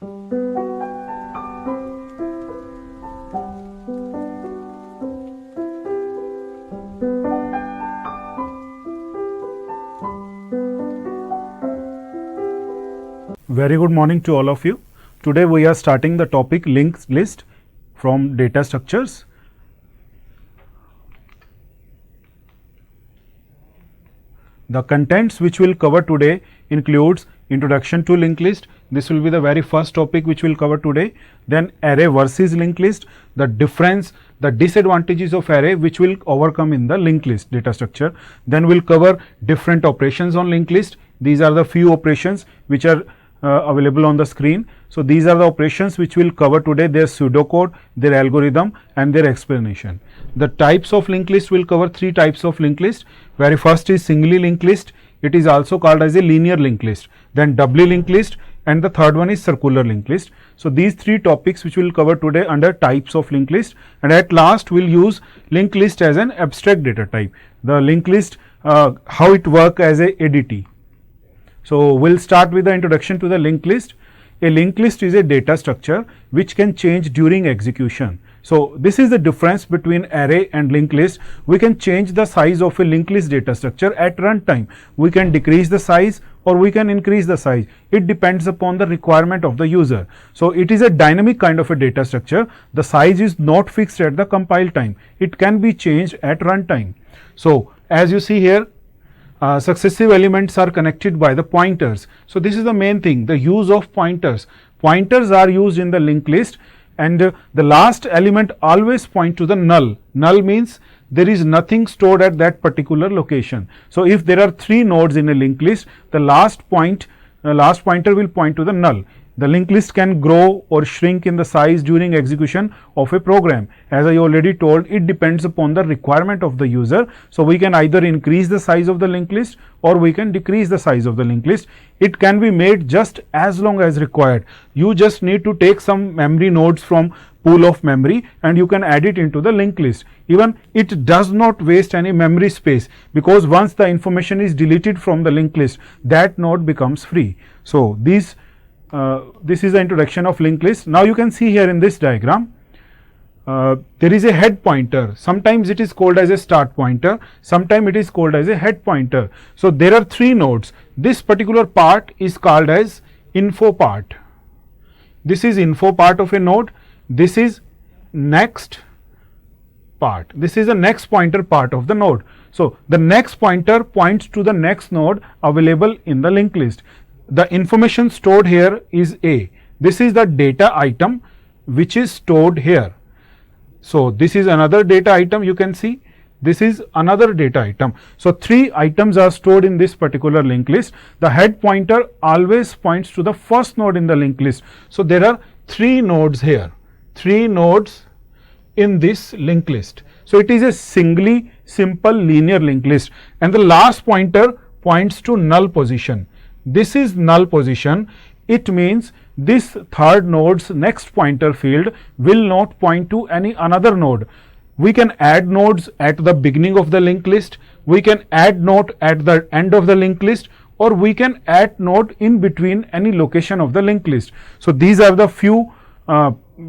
Very good morning to all of you. Today we are starting the topic linked list from data structures. The contents which we'll cover today includes introduction to linked list. This will be the very first topic which we'll cover today. Then array versus linked list, the difference, the disadvantages of array which will overcome in the linked list data structure. Then we'll cover different operations on linked list. These are the few operations which are available on the screen. So these are the operations which we'll cover today, their pseudocode, their algorithm and their explanation. The types of linked list, will cover three types of linked list. Very first is singly linked list. It is also called as a linear linked list. Then doubly linked list, and the third one is circular linked list. So these three topics which we'll cover today under types of linked list, and at last we'll use linked list as an abstract data type. The linked list, how it work as a ADT. So we'll start with the introduction to the linked list. A linked list is a data structure which can change during execution. So this is the difference between array and linked list. We can change the size of a linked list data structure at runtime. We can decrease the size or we can increase the size. It depends upon the requirement of the user. So it is a dynamic kind of a data structure. The size is not fixed at the compile time. It can be changed at runtime. So as you see here, successive elements are connected by the pointers. So this is the main thing, the use of pointers. Pointers are used in the linked list, and the last element always point to the null. Null means there is nothing stored at that particular location. So if there are three nodes in a linked list, the last pointer will point to the null. The linked list can grow or shrink in the size during execution of a program. As I already told, it depends upon the requirement of the user. So we can either increase the size of the linked list or we can decrease the size of the linked list. It can be made just as long as required. You just need to take some memory nodes from pool of memory and you can add it into the linked list. Even it does not waste any memory space, because once the information is deleted from the linked list, that node becomes free. So this is the introduction of linked list. Now you can see here in this diagram, there is a head pointer. Sometimes it is called as a start pointer, sometimes it is called as a head pointer. So there are three nodes. This particular part is called as info part. This is info part of a node. This is next part. This is the next pointer part of the node. So the next pointer points to the next node available in the linked list. The information stored here is A. This is the data item which is stored here. So this is another data item, you can see. This is another data item. So three items are stored in this particular linked list. The head pointer always points to the first node in the linked list. So there are three nodes here, three nodes in this linked list. So it is a singly simple linear linked list, and the last pointer points to null position. This is null position. It means this third node's next pointer field will not point to any another node. We can add nodes at the beginning of the linked list, we can add node at the end of the linked list, or we can add node in between any location of the linked list. So these are the few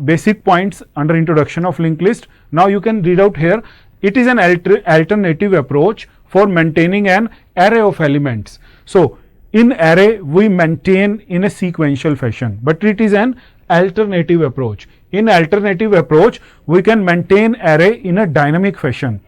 basic points under introduction of linked list. Now you can read out here, it is an alternative approach for maintaining an array of elements. So in array we maintain in a sequential fashion, but it is an alternative approach. In alternative approach we can maintain array in a dynamic fashion.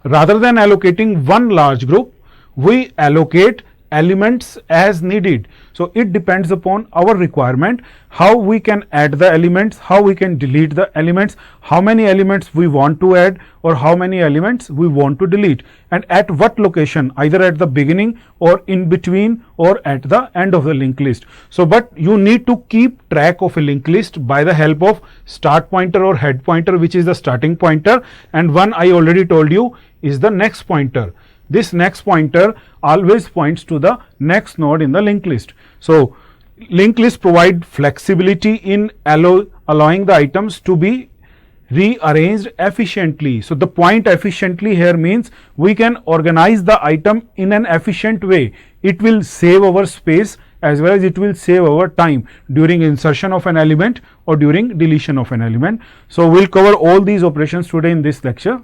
Rather than allocating one large group, we allocate elements as needed. So it depends upon our requirement, how we can add the elements, how we can delete the elements, how many elements we want to add or how many elements we want to delete, and at what location, either at the beginning or in between or at the end of the linked list. So but you need to keep track of a linked list by the help of start pointer or head pointer, which is the starting pointer, and one I already told you is the next pointer. This next pointer always points to the next node in the linked list. So linked list provide flexibility in allowing the items to be rearranged efficiently. So the point efficiently here means we can organize the item in an efficient way. It will save our space as well as it will save our time during insertion of an element or during deletion of an element. So, we will cover all these operations today in this lecture.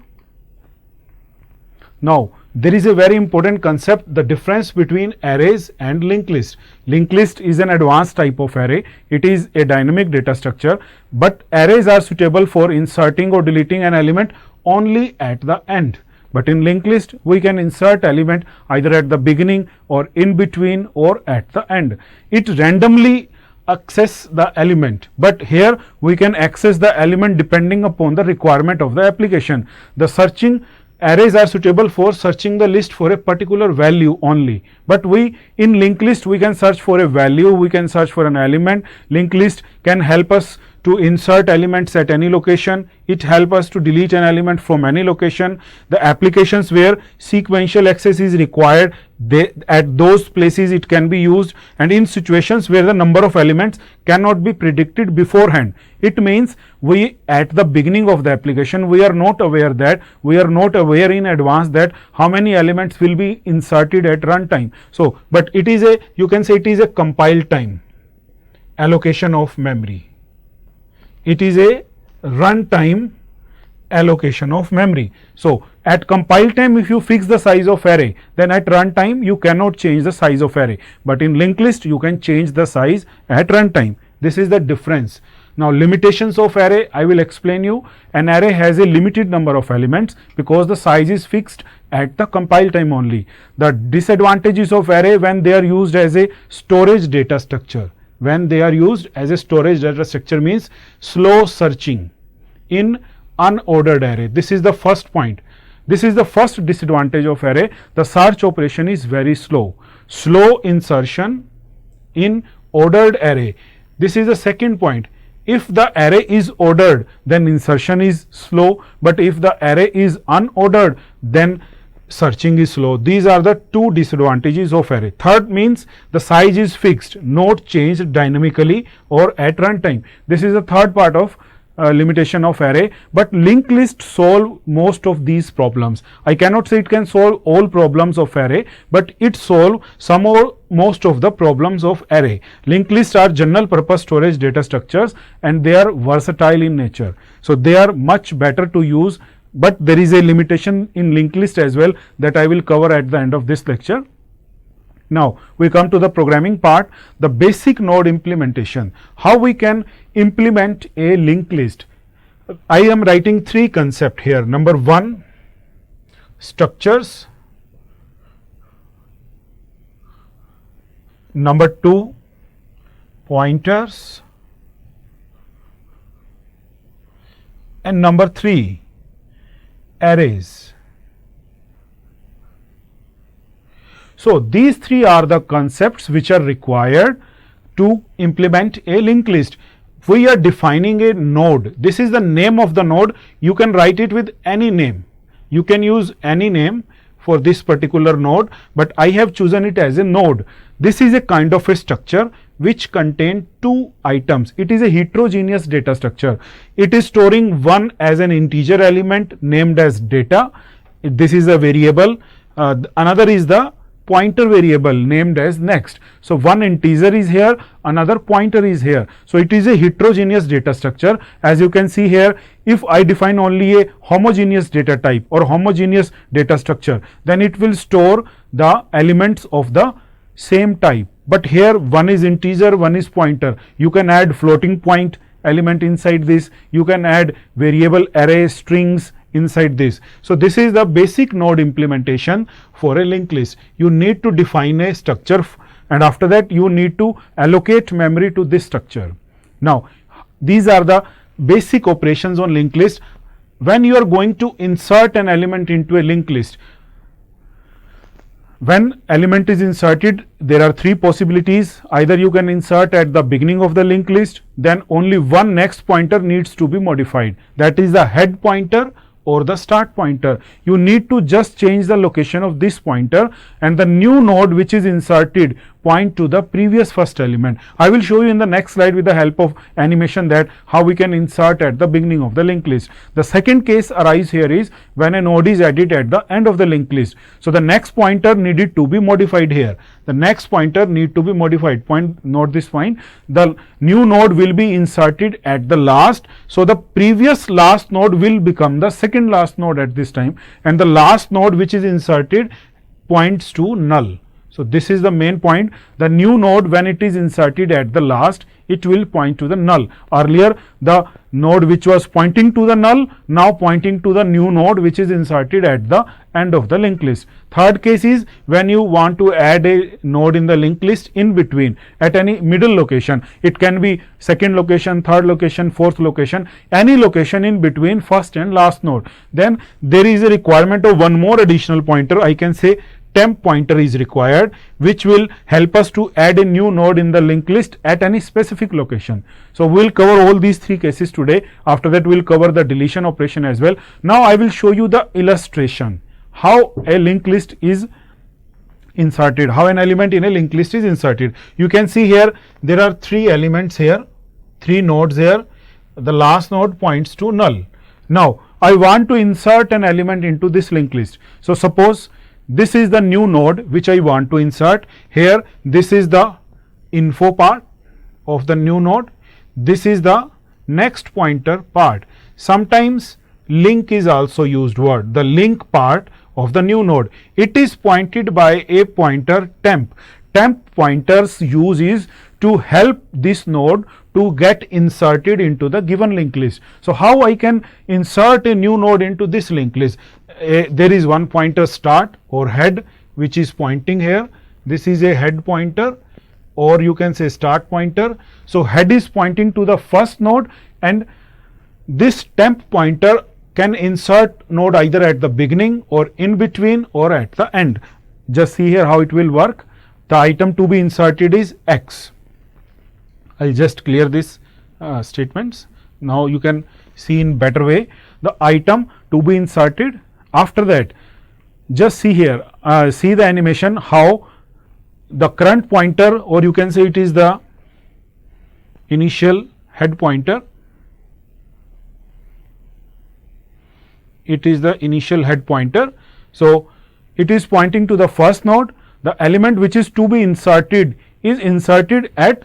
Now, there is a very important concept, the difference between arrays and linked list. Linked list is an advanced type of array. It is a dynamic data structure, but arrays are suitable for inserting or deleting an element only at the end. But in linked list, we can insert element either at the beginning or in between or at the end. It randomly access the element, but here we can access the element depending upon the requirement of the application. The searching arrays are suitable for searching the list for a particular value only, but we in linked list we can search for a value, we can search for an element. Linked list can help us to insert elements at any location, it helps us to delete an element from any location. The applications where sequential access is required, at those places it can be used, and in situations where the number of elements cannot be predicted beforehand. It means we at the beginning of the application we are not aware in advance that how many elements will be inserted at runtime. So, but it is a, you can say it is a compile time allocation of memory. It is a runtime allocation of memory. So, at compile time if you fix the size of array, then at runtime you cannot change the size of array, but in linked list you can change the size at runtime. This is the difference. Now, limitations of array I will explain you. An array has a limited number of elements because the size is fixed at the compile time only. The disadvantages of array when they are used as a storage data structure. When they are used as a storage data structure means slow searching in unordered array. This is the first point. This is the first disadvantage of array. The search operation is very slow. Slow insertion in ordered array. This is the second point. If the array is ordered, then insertion is slow, but if the array is unordered, then searching is slow. These are the two disadvantages of array. Third means the size is fixed, not changed dynamically or at runtime. This is the third part of limitation of array, but linked list solve most of these problems. I cannot say it can solve all problems of array, but it solve some or most of the problems of array. Linked lists are general purpose storage data structures and they are versatile in nature. So, they are much better to use, but there is a limitation in linked list as well that I will cover at the end of this lecture. Now, we come to the programming part, the basic node implementation. How we can implement a linked list? I am writing three concepts here. Number one, structures. Number two, pointers. And number three, arrays. So, these three are the concepts which are required to implement a linked list. We are defining a node. This is the name of the node. You can write it with any name. You can use any name for this particular node, but I have chosen it as a node. This is a kind of a structure which contain two items. It is a heterogeneous data structure. It is storing one as an integer element named as data. This is a variable. Another is the pointer variable named as next. So, one integer is here, another pointer is here. So, it is a heterogeneous data structure. As you can see here, if I define only a homogeneous data type or homogeneous data structure, then it will store the elements of the same type. But here one is integer, one is pointer. You can add floating point element inside this, you can add variable array strings inside this. So, this is the basic node implementation for a linked list. You need to define a structure and after that you need to allocate memory to this structure. Now, these are the basic operations on linked list. When you are going to insert an element into a linked list, when element is inserted, there are three possibilities. Either you can insert at the beginning of the linked list, then only one next pointer needs to be modified, that is the head pointer or the start pointer. You need to just change the location of this pointer and the new node which is inserted point to the previous first element. I will show you in the next slide with the help of animation that how we can insert at the beginning of the linked list. The second case arise here is when a node is added at the end of the linked list. So the next pointer needed to be modified here. The next pointer need to be modified. Note this point. The new node will be inserted at the last. So the previous last node will become the second last node at this time, and the last node which is inserted points to null. So this is the main point. The new node, when it is inserted at the last, it will point to the null. Earlier the node which was pointing to the null, now pointing to the new node which is inserted at the end of the linked list. Third case is when you want to add a node in the linked list in between at any middle location. It can be second location, third location, fourth location, any location in between first and last node. Then there is a requirement of one more additional pointer. I can say temp pointer is required, which will help us to add a new node in the linked list at any specific location. So we will cover all these three cases today. After that we will cover the deletion operation as well. Now I will show you the illustration how a linked list is inserted, how an element in a linked list is inserted. You can see here there are three elements here, three nodes here. The last node points to null. Now I want to insert an element into this linked list. So suppose this is the new node which I want to insert. Here this is the info part of the new node. This is the next pointer part. Sometimes link is also used word, the link part of the new node. It is pointed by a pointer temp. Temp pointers use is to help this node to get inserted into the given linked list. So how I can insert a new node into this linked list? There is one pointer start or head which is pointing here. This is a head pointer, or you can say start pointer. So head is pointing to the first node, and this temp pointer can insert node either at the beginning or in between or at the end. Just see here how it will work. The item to be inserted is X. I'll just clear this statements. Now you can see in better way the item to be inserted. After that, just see here, see the animation how the current pointer, or you can say it is the initial head pointer. It is the initial head pointer. So it is pointing to the first node. The element which is to be inserted is inserted at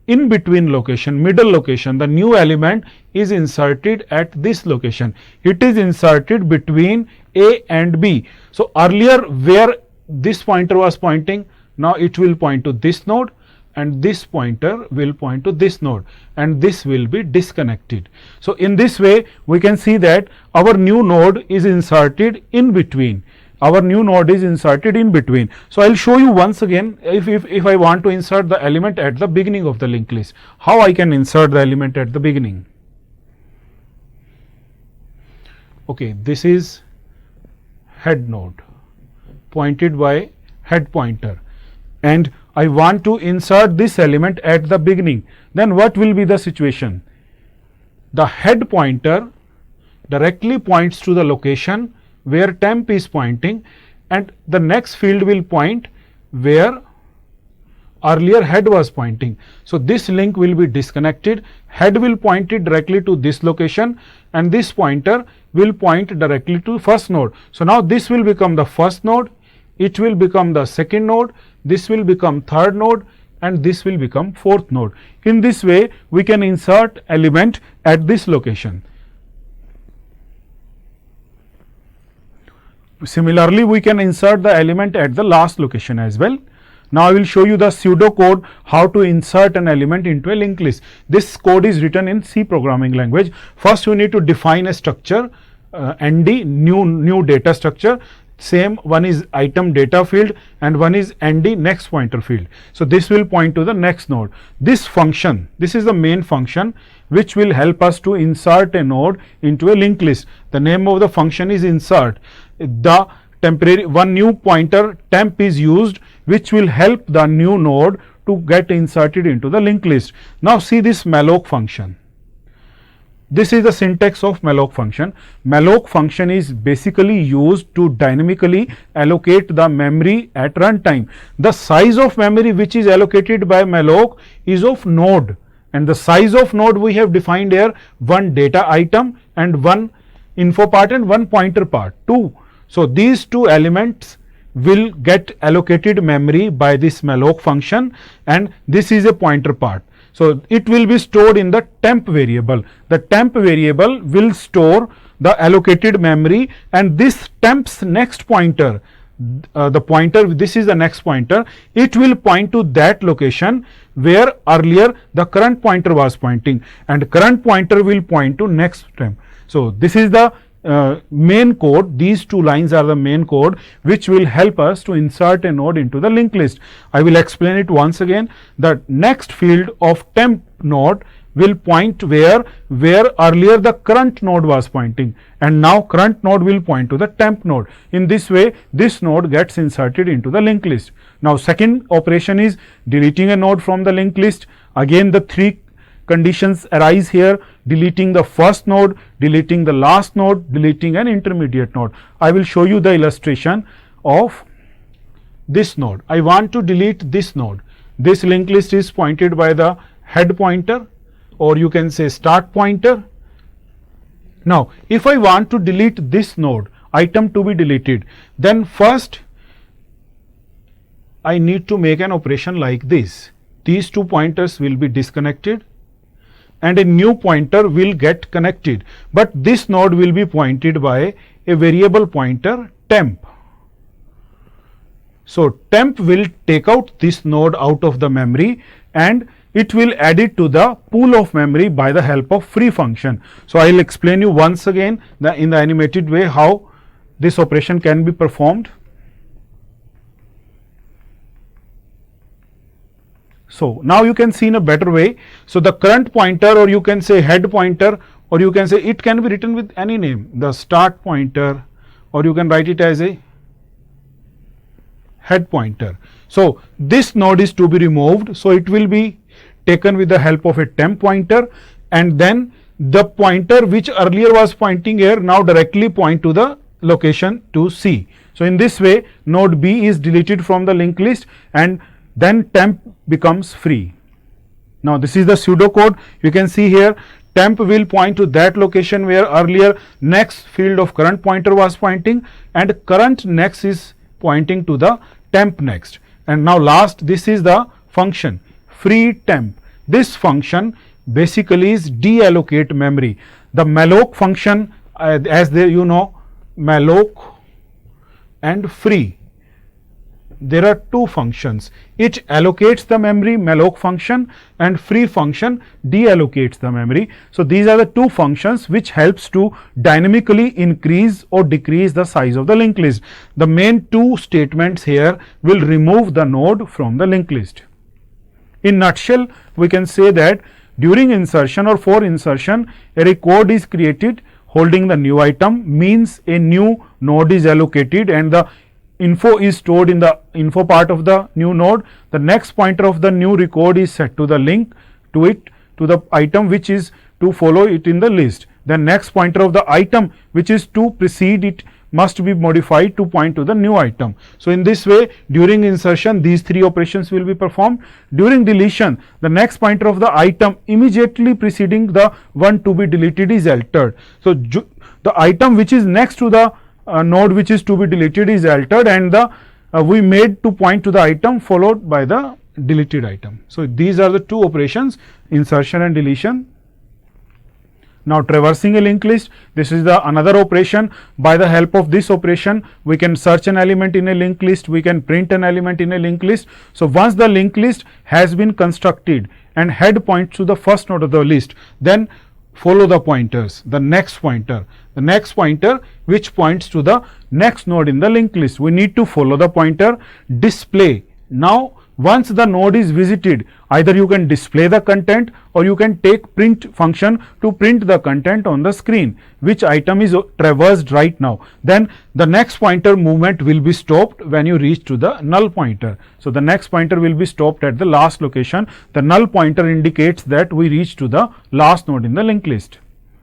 in between location, middle location. The new element is inserted at this location. It is inserted between A and B. So earlier where this pointer was pointing, now it will point to this node, and this pointer will point to this node, and this will be disconnected. So in this way we can see that our new node is inserted in between. Our new node is inserted in between. So I will show you once again, if I want to insert the element at the beginning of the linked list, how I can insert the element at the beginning. Okay, this is head node pointed by head pointer, and I want to insert this element at the beginning. Then what will be the situation? The head pointer directly points to the location where temp is pointing, and the next field will point where earlier head was pointing. So this link will be disconnected. Head will point it directly to this location, and this pointer will point directly to first node. So now this will become the first node, it will become the second node, this will become third node, and this will become fourth node. In this way we can insert element at this location. Similarly, we can insert the element at the last location as well. Now I will show you the pseudo code how to insert an element into a linked list. This code is written in C programming language. First you need to define a structure, ND, new data structure. Same, one is item data field and one is ND next pointer field. So this will point to the next node. This function, this is the main function which will help us to insert a node into a linked list. The name of the function is insert. The temporary one new pointer temp is used, which will help the new node to get inserted into the linked list. Now see this malloc function. this is the syntax of malloc function. Malloc function is basically used to dynamically allocate the memory at runtime. The size of memory which is allocated by malloc is of node, and the size of node we have defined here, one data item and one info part and one pointer part, 2. So these two elements will get allocated memory by this malloc function, and this is a pointer part. So it will be stored in the temp variable. The temp variable will store the allocated memory, and this temp's next pointer, the pointer, this is the next pointer, it will point to that location where earlier the current pointer was pointing, and current pointer will point to next temp. So this is the main code. These two lines are the main code which will help us to insert a node into the linked list. I will explain it once again. The next field of temp node will point where earlier the current node was pointing, and now current node will point to the temp node. In this way, this node gets inserted into the linked list. Now second operation is deleting a node from the linked list. Again the three conditions arise here: deleting the first node, deleting the last node, deleting an intermediate node. I will show you the illustration of this node. I want to delete this node. This linked list is pointed by the head pointer, or you can say start pointer. Now if I want to delete this node, item to be deleted, then first I need to make an operation like this. These two pointers will be disconnected and a new pointer will get connected, but this node will be pointed by a variable pointer temp. So temp will take out this node out of the memory, and it will add it to the pool of memory by the help of free function. So I will explain you once again in the animated way how this operation can be performed. So now you can see in a better way. So the current pointer, or you can say head pointer, or you can say it can be written with any name, the start pointer, or you can write it as a head pointer. So this node is to be removed. So it will be taken with the help of a temp pointer, and then the pointer which earlier was pointing here now directly point to the location to C. So in this way node B is deleted from the linked list, and then temp becomes free. Now this is the pseudo code. You can see here temp will point to that location where earlier next field of current pointer was pointing, and current next is pointing to the temp next. And now last, this is the function free temp. This function basically is deallocate memory. The malloc function, as there you know, malloc and free, there are two functions. It allocates the memory, malloc function, and free function deallocates the memory. So these are the two functions which helps to dynamically increase or decrease the size of the linked list. The main two statements here will remove the node from the linked list. In nutshell, we can say that during insertion or for insertion, a record is created holding the new item, means a new node is allocated and the info is stored in the info part of the new node. The next pointer of the new record is set to the link to it, to the item which is to follow it in the list. The next pointer of the item which is to precede it must be modified to point to the new item. So in this way, during insertion these three operations will be performed. During deletion, the next pointer of the item immediately preceding the one to be deleted is altered. So the item which is next to the node which is to be deleted is altered, and the we made to point to the item followed by the deleted item. So these are the two operations, insertion and deletion. Now traversing a linked list, this is the another operation. By the help of this operation, we can search an element in a linked list, we can print an element in a linked list. So once the linked list has been constructed and head points to the first node of the list, then follow the pointers, the next pointer which points to the next node in the linked list. We need to follow the pointer, display. Now once the node is visited, either you can display the content or you can take print function to print the content on the screen, which item is traversed right now. Then the next pointer movement will be stopped when you reach to the null pointer. So the next pointer will be stopped at the last location. The null pointer indicates that we reach to the last node in the linked list.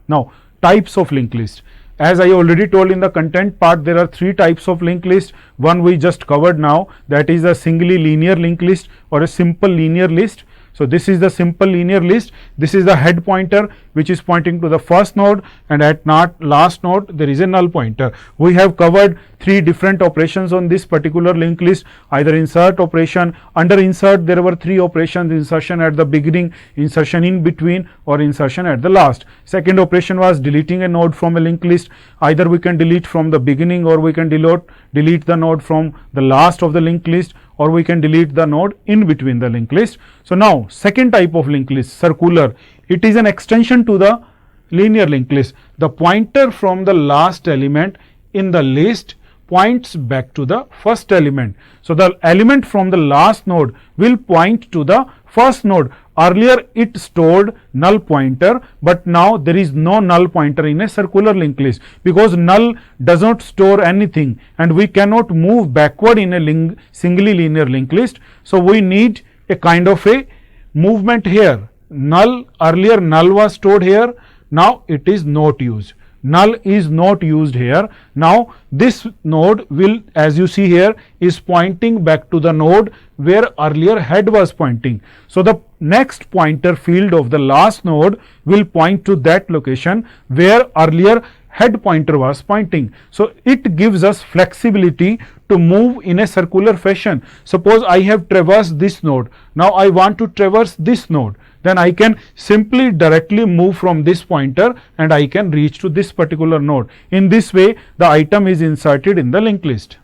Now, types of linked list. As I already told in the content part, there are three types of linked list. One we just covered now, that is a singly linear linked list or a simple linear list. So, this is the simple linear list. This is the head pointer which is pointing to the first node, and at last node there is a null pointer. We have covered three different operations on this particular linked list, either insert operation. Under insert there were three operations: insertion at the beginning, insertion in between, or insertion at the last. Second operation was deleting a node from a linked list. Either we can delete from the beginning, or we can delete the node from the last of the linked list, or we can delete the node in between the linked list. So, now second type of linked list, circular. It is an extension to the linear linked list. The pointer from the last element in the list points back to the first element. So, the element from the last node will point to the first node. Earlier it stored null pointer, but now there is no null pointer in a circular linked list, because null does not store anything and we cannot move backward in a singly linear linked list. So, we need a kind of a movement here. Earlier null was stored here, now it is not used. Null is not used here. Now, this node will, as you see here, is pointing back to the node where earlier head was pointing. So, the next pointer field of the last node will point to that location where earlier head pointer was pointing. So, it gives us flexibility to move in a circular fashion. Suppose I have traversed this node, now I want to traverse this node, then I can simply directly move from this pointer and I can reach to this particular node. In this way, the item is inserted in the linked list.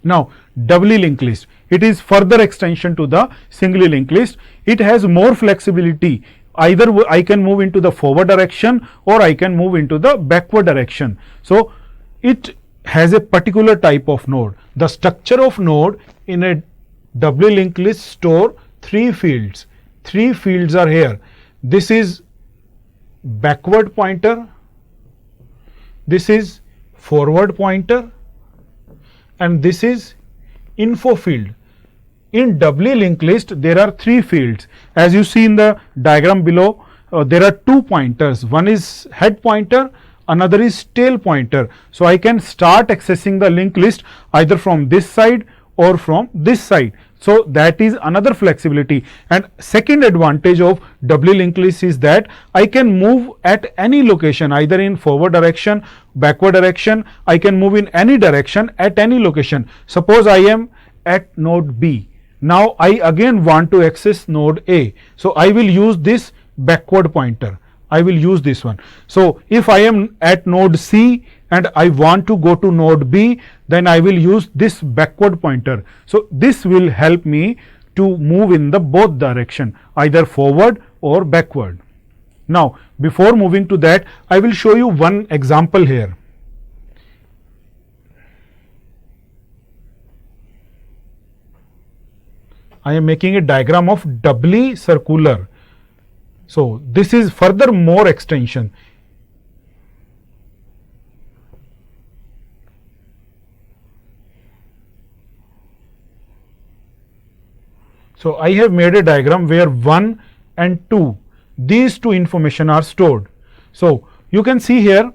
Now, doubly linked list, it is further extension to the singly linked list. It has more flexibility. Either I can move into the forward direction or I can move into the backward direction. So, it has a particular type of node. The structure of node in a doubly linked list store three fields. Three fields are here. This is backward pointer, this is forward pointer, and this is info field. In doubly linked list there are three fields. As you see in the diagram below, there are two pointers. One is head pointer, another is tail pointer. So, I can start accessing the linked list either from this side or from this side. So, that is another flexibility. And second advantage of doubly linked list is that I can move at any location, either in forward direction, backward direction. I can move in any direction at any location. Suppose I am at node B. Now, I again want to access node A. So, I will use this backward pointer. I will use this one. So, if I am at node C and I want to go to node B, then I will use this backward pointer. So, this will help me to move in the both direction, either forward or backward. Now, before moving to that, I will show you one example here. I am making a diagram of doubly circular. So, this is further more extension. So, I have made a diagram where 1 and 2, these two information are stored. So, you can see here,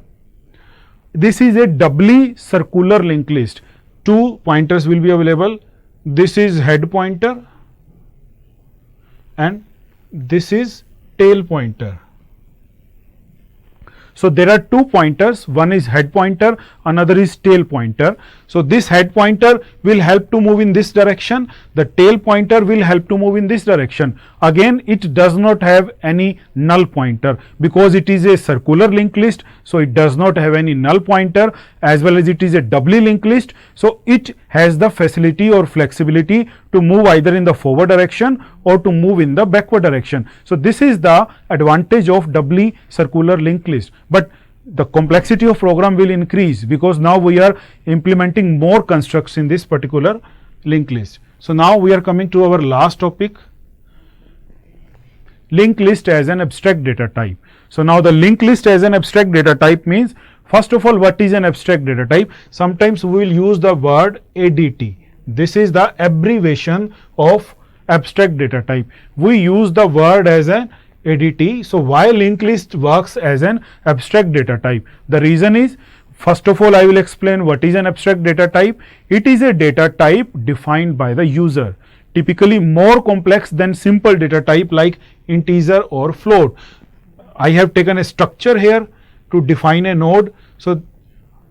this is a doubly circular linked list. Two pointers will be available. This is head pointer and this is tail pointer. So, there are two pointers, one is head pointer, another is tail pointer. So, this head pointer will help to move in this direction, the tail pointer will help to move in this direction. Again, it does not have any null pointer because it is a circular linked list. So, it does not have any null pointer, as well as it is a doubly linked list. So, it has the facility or flexibility to move either in the forward direction or to move in the backward direction. So, this is the advantage of doubly circular linked list, but the complexity of program will increase because now we are implementing more constructs in this particular linked list. So, now we are coming to our last topic, linked list as an abstract data type. So, now the linked list as an abstract data type means, first of all, what is an abstract data type? Sometimes we will use the word ADT. This is the abbreviation of abstract data type. We use the word as an ADT. So why linked list works as an abstract data type? The reason is, first of all, I will explain what is an abstract data type. It is a data type defined by the user, typically more complex than simple data type like integer or float. I have taken a structure here to define a node. So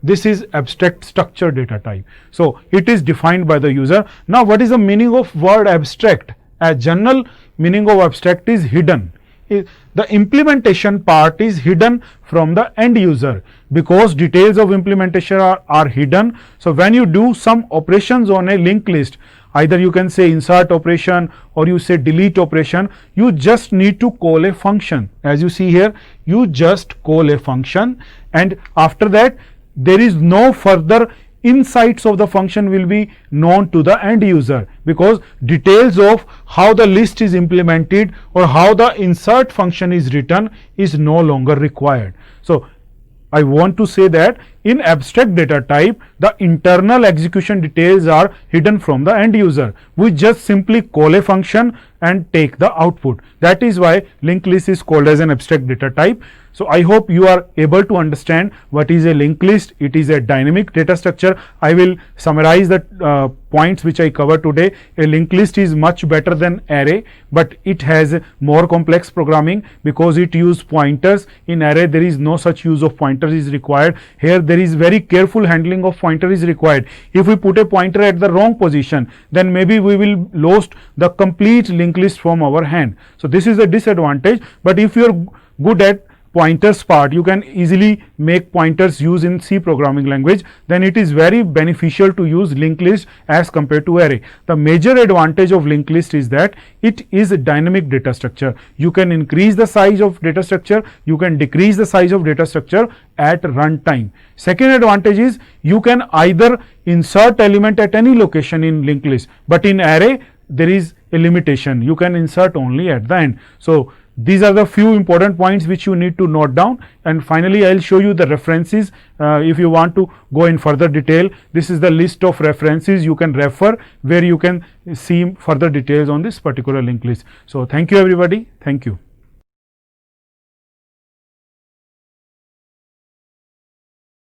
this is abstract structure data type. So it is defined by the user. Now what is the meaning of word abstract? A general meaning of abstract is hidden. The implementation part is hidden from the end user because details of implementation are hidden. So when you do some operations on a linked list, either you can say insert operation or you say delete operation, you just need to call a function. As you see here, you just call a function, and after that there is no further insights of the function will be known to the end user, because details of how the list is implemented or how the insert function is written is no longer required. So I want to say that in abstract data type, the internal execution details are hidden from the end user. We just simply call a function and take the output. That is why linked list is called as an abstract data type. So I hope you are able to understand what is a linked list. It is a dynamic data structure. I will summarize the points which I covered today. A linked list is much better than array, but it has more complex programming because it uses pointers. In array there is no such use of pointers is required. Here there is very careful handling of pointer is required. If we put a pointer at the wrong position, then maybe we will lose the complete linked list from our hand. So this is a disadvantage, but if you are good at pointers part, you can easily make pointers use in C programming language, then it is very beneficial to use linked list as compared to array. The major advantage of linked list is that it is a dynamic data structure. You can increase the size of data structure, you can decrease the size of data structure at runtime. Second advantage is you can either insert element at any location in linked list, but in array there is a limitation. You can insert only at the end. So these are the few important points which you need to note down, and finally I will show you the references if you want to go in further detail. This is the list of references you can refer where you can see further details on this particular linked list. So thank you everybody. Thank you.